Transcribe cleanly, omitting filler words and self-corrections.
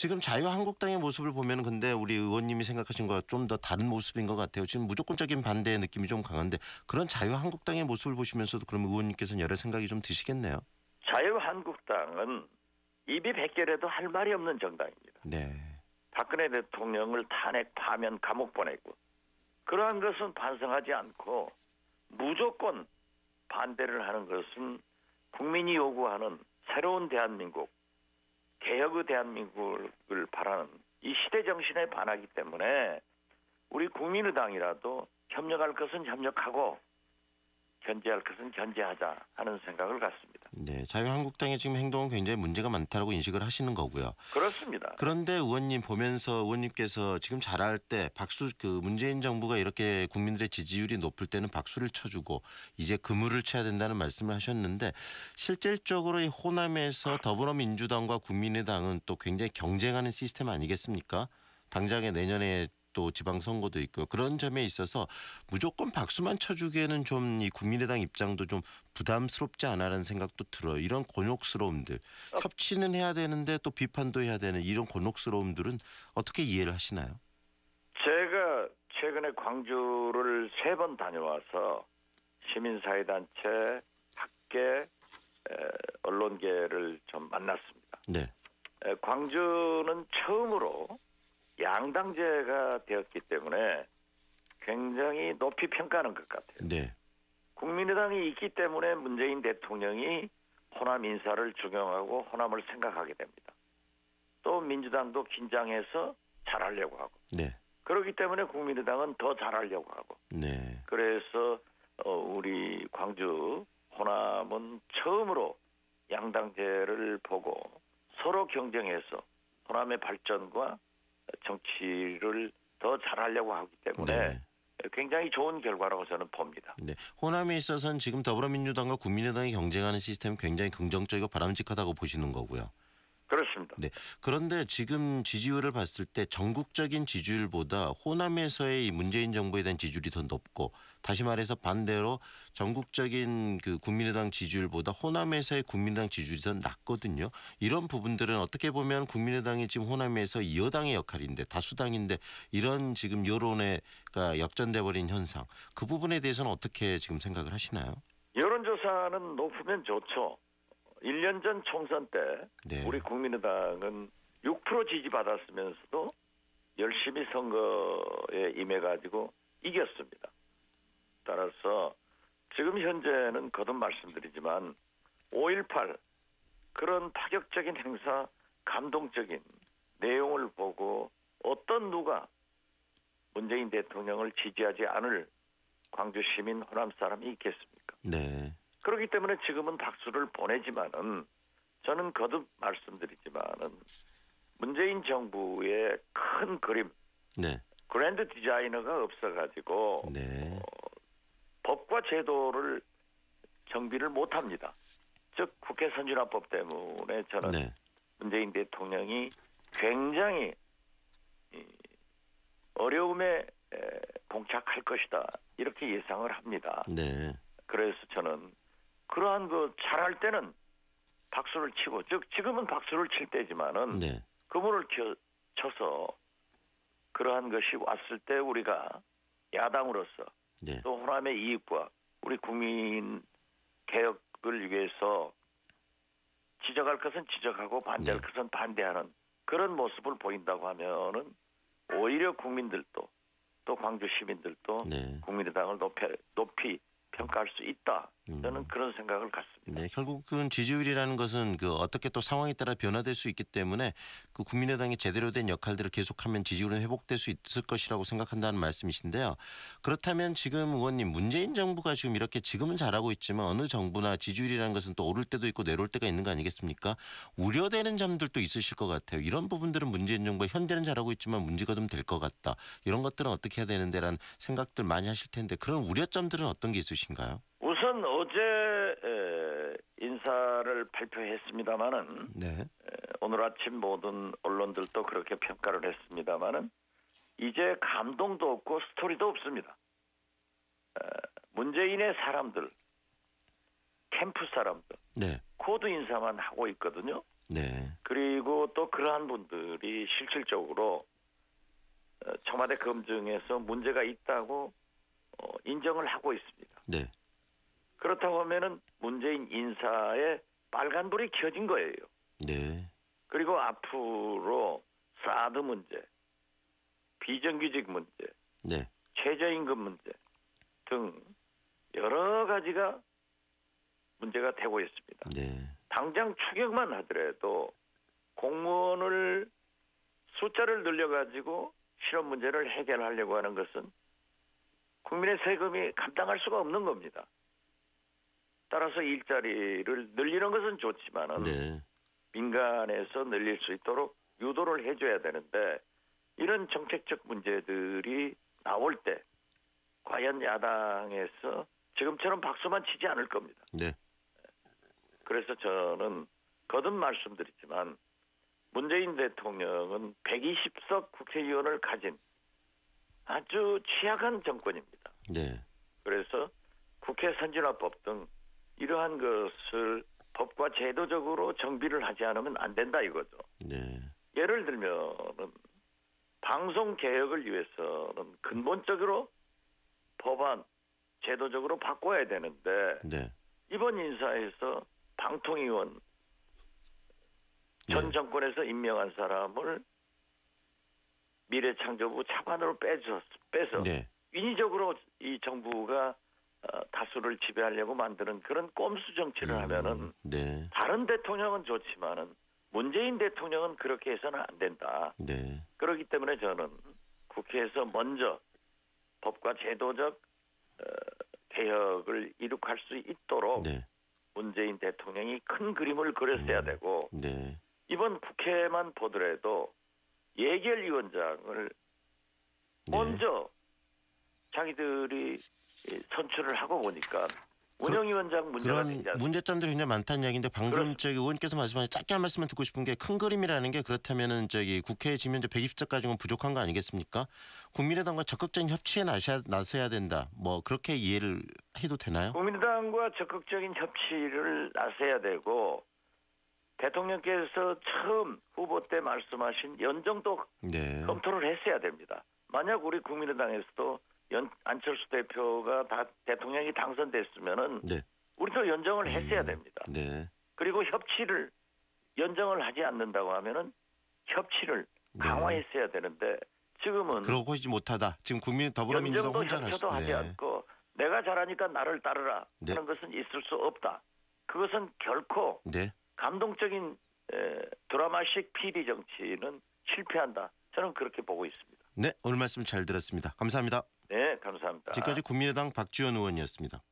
지금 자유한국당의 모습을 보면 근데 우리 의원님이 생각하신 것과 좀 더 다른 모습인 것 같아요. 지금 무조건적인 반대의 느낌이 좀 강한데 그런 자유한국당의 모습을 보시면서도 그럼 의원님께서는 여러 생각이 좀 드시겠네요. 자유한국당은 입이 백결해도 할 말이 없는 정당입니다. 네. 박근혜 대통령을 탄핵, 파면, 감옥 보내고 그러한 것은 반성하지 않고 무조건 반대를 하는 것은 국민이 요구하는 새로운 대한민국, 개혁의 대한민국을 바라는 이 시대 정신에 반하기 때문에 우리 국민의당이라도 협력할 것은 협력하고 견제할 것은 견제하자 하는 생각을 갖습니다. 네, 자유한국당의 지금 행동은 굉장히 문제가 많다라고 인식을 하시는 거고요. 그렇습니다. 그런데 의원님 보면서 의원님께서 지금 잘할 때 박수 문재인 정부가 이렇게 국민들의 지지율이 높을 때는 박수를 쳐주고 이제 그물을 쳐야 된다는 말씀을 하셨는데 실질적으로 이 호남에서 더불어민주당과 국민의당은 또 굉장히 경쟁하는 시스템 아니겠습니까? 당장에 내년에 또 지방선거도 있고 그런 점에 있어서 무조건 박수만 쳐주기에는 좀 이 국민의당 입장도 좀 부담스럽지 않아라는 생각도 들어요. 이런 곤혹스러움들 협치는 해야 되는데 또 비판도 해야 되는 이런 곤혹스러움들은 어떻게 이해를 하시나요? 제가 최근에 광주를 3번 다녀와서 시민사회단체, 학계, 언론계를 좀 만났습니다. 네. 광주는 처음으로 양당제가 되었기 때문에 굉장히 높이 평가하는 것 같아요. 네. 국민의당이 있기 때문에 문재인 대통령이 호남 인사를 중용하고 호남을 생각하게 됩니다. 또 민주당도 긴장해서 잘하려고 하고. 네. 그렇기 때문에 국민의당은 더 잘하려고 하고. 네. 그래서 우리 광주 호남은 처음으로 양당제를 보고 서로 경쟁해서 호남의 발전과 정치를 더 잘하려고 하기 때문에 네. 굉장히 좋은 결과라고 저는 봅니다. 네. 호남에 있어서는 지금 더불어민주당과 국민의당이 경쟁하는 시스템이 굉장히 긍정적이고 바람직하다고 보시는 거고요. 그렇습니다. 네. 그런데 지금 지지율을 봤을 때 전국적인 지지율보다 호남에서의 이 문재인 정부에 대한 지지율이 더 높고 다시 말해서 반대로 전국적인 그 국민의당 지지율보다 호남에서의 국민의당 지지율이 더 낮거든요. 이런 부분들은 어떻게 보면 국민의당이 지금 호남에서 여당의 역할인데 다수당인데 이런 지금 여론에가 역전돼 버린 현상 그 부분에 대해서는 어떻게 지금 생각을 하시나요? 여론조사는 높으면 좋죠. 1년 전 총선 때 네. 우리 국민의당은 6% 지지받았으면서도 열심히 선거에 임해가지고 이겼습니다. 따라서 지금 현재는 거듭 말씀드리지만 5.18 그런 파격적인 행사, 감동적인 내용을 보고 어떤 누가 문재인 대통령을 지지하지 않을 광주 시민 호남 사람이 있겠습니까? 네. 그렇기 때문에 지금은 박수를 보내지만은 저는 거듭 말씀드리지만은 문재인 정부의 큰 그림, 네. 그랜드 디자이너가 없어가지고 네. 법과 제도를 정비를 못합니다. 즉 국회 선진화법 때문에 저는 네. 문재인 대통령이 굉장히 어려움에 봉착할 것이다 이렇게 예상을 합니다. 네. 그래서 저는 그러한 거 잘할 때는 박수를 치고 즉 지금은 박수를 칠 때지만은 네. 그물을 쳐서 그러한 것이 왔을 때 우리가 야당으로서 네. 또 호남의 이익과 우리 국민 개혁을 위해서 지적할 것은 지적하고 반대할 네. 것은 반대하는 그런 모습을 보인다고 하면은 오히려 국민들도 또 광주 시민들도 네. 국민의당을 높이 평가할 수 있다. 저는 그런 생각을 갖습니다. 네, 결국은 지지율이라는 것은 그 어떻게 또 상황에 따라 변화될 수 있기 때문에 그 국민의당이 제대로 된 역할들을 계속하면 지지율은 회복될 수 있을 것이라고 생각한다는 말씀이신데요. 그렇다면 지금 의원님 문재인 정부가 지금 이렇게 지금은 잘하고 있지만 어느 정부나 지지율이라는 것은 또 오를 때도 있고 내려올 때가 있는 거 아니겠습니까? 우려되는 점들도 있으실 것 같아요. 이런 부분들은 문재인 정부가 현재는 잘하고 있지만 문제가 좀 될 것 같다. 이런 것들은 어떻게 해야 되는데라는 생각들 많이 하실 텐데 그런 우려점들은 어떤 게 있으신가요? 우선 어제 인사를 발표했습니다마는 네. 오늘 아침 모든 언론들도 그렇게 평가를 했습니다마는 이제 감동도 없고 스토리도 없습니다. 문재인의 사람들, 캠프 사람들, 네. 코드 인사만 하고 있거든요. 네. 그리고 또 그러한 분들이 실질적으로 청와대 검증에서 문제가 있다고 인정을 하고 있습니다. 네. 그렇다고 하면은 문재인 인사에 빨간불이 켜진 거예요. 네. 그리고 앞으로 사드 문제, 비정규직 문제, 네. 최저임금 문제 등 여러 가지가 문제가 되고 있습니다. 네. 당장 추경만 하더라도 공무원을 숫자를 늘려가지고 실업 문제를 해결하려고 하는 것은 국민의 세금이 감당할 수가 없는 겁니다. 따라서 일자리를 늘리는 것은 좋지만은 네. 민간에서 늘릴 수 있도록 유도를 해줘야 되는데 이런 정책적 문제들이 나올 때 과연 야당에서 지금처럼 박수만 치지 않을 겁니다. 네. 그래서 저는 거듭 말씀드리지만 문재인 대통령은 120석 국회의원을 가진 아주 취약한 정권입니다. 네. 그래서 국회 선진화법 등 이러한 것을 법과 제도적으로 정비를 하지 않으면 안 된다 이거죠. 네. 예를 들면은 방송 개혁을 위해서는 근본적으로 법안 제도적으로 바꿔야 되는데 네. 이번 인사에서 방통위원 전 네. 정권에서 임명한 사람을 미래창조부 차관으로 빼서 네. 인위적으로 이 정부가 다수를 지배하려고 만드는 그런 꼼수 정치를 하면은 네. 다른 대통령은 좋지만은 문재인 대통령은 그렇게 해서는 안 된다. 네. 그렇기 때문에 저는 국회에서 먼저 법과 제도적 개혁을 이룩할 수 있도록 네. 문재인 대통령이 큰 그림을 그렸어야 되고 네. 이번 국회만 보더라도 예결위원장을 네. 먼저 자기들이 선출을 하고 보니까 운영위원장 문제가 그런 되지 않습니까? 문제점들이 굉장히 많다는 이야기인데 방금 그렇습니다. 저기 의원께서 말씀하신 짧게 한 말씀만 듣고 싶은 게 큰 그림이라는 게 그렇다면은 저기 국회에 지금 현재 120석 가지고는 부족한 거 아니겠습니까? 국민의당과 적극적인 협치에 나서야 된다. 뭐 그렇게 이해를 해도 되나요? 국민의당과 적극적인 협치를 나서야 되고 대통령께서 처음 후보 때 말씀하신 연정도 네. 검토를 했어야 됩니다. 만약 우리 국민의당에서도 안철수 대표가 대통령이 당선됐으면은 네. 우리도 연정을 했어야 됩니다. 네. 그리고 협치를 연정을 하지 않는다고 하면은 협치를 네. 강화했어야 되는데 지금은 그러고 있지 못하다. 지금 국민 더불어민주당 연정도 혼자 협조도 하지 네. 않고 내가 잘하니까 나를 따르라 네. 하는 것은 있을 수 없다. 그것은 결코 네. 감동적인 드라마식 PD 정치는 실패한다. 저는 그렇게 보고 있습니다. 네. 오늘 말씀 잘 들었습니다. 감사합니다. 네, 감사합니다. 지금까지 국민의당 박지원 의원이었습니다.